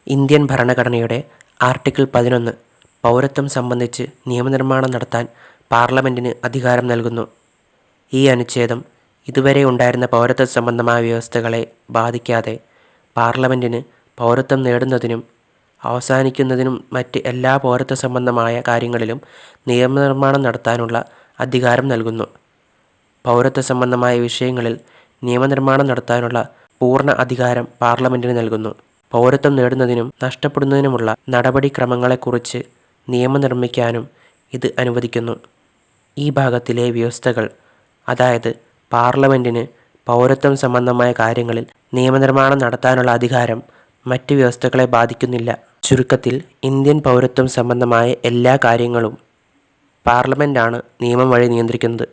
Indian ഭരണഘടനയുടെ article 11 പൗരത്വം സംബന്ധിച്ച് നിയമനിർമ്മാണം നടത്താൻ പാർലമെന്റിന് അധികാരം നൽകുന്നു. ഈ അനുച്ഛേദം ഇതുവരെ ഉണ്ടായിരുന്ന പൗരത്വ സംബന്ധമായ വ്യവസ്ഥകളെ ബാധിക്കാതെ പാർലമെന്റിന് പൗരത്വം നേടുന്നതിനും അവസാനിക്കുന്നതിനും മറ്റ് എല്ലാ പൗരത്വ സംബന്ധമായ കാര്യങ്ങളിലും നിയമനിർമ്മാണം നടത്താനുള്ള അധികാരം നൽകുന്നു. പൗരത്വ സംബന്ധമായ വിഷയങ്ങളിൽ നിയമനിർമ്മാണം നടത്താനുള്ള പൂർണ്ണ അധികാരം പാർലമെന്റിന് നൽകുന്നു. പൗരത്വം നേടുന്നതിനും നഷ്ടപ്പെടുന്നതിനുമുള്ള നടപടിക്രമങ്ങളെക്കുറിച്ച് നിയമം നിർമ്മിക്കാനും ഇത് അനുവദിക്കുന്നു. ഈ ഭാഗത്തിലെ വ്യവസ്ഥകൾ, അതായത് പാർലമെന്റിന് പൗരത്വം സംബന്ധമായ കാര്യങ്ങളിൽ നിയമനിർമ്മാണം നടത്താനുള്ള അധികാരം മറ്റ് വ്യവസ്ഥകളെ ബാധിക്കുന്നില്ല. ചുരുക്കത്തിൽ, ഇന്ത്യൻ പൗരത്വം സംബന്ധമായ എല്ലാ കാര്യങ്ങളും പാർലമെന്റാണ് നിയമം വഴി നിയന്ത്രിക്കുന്നത്.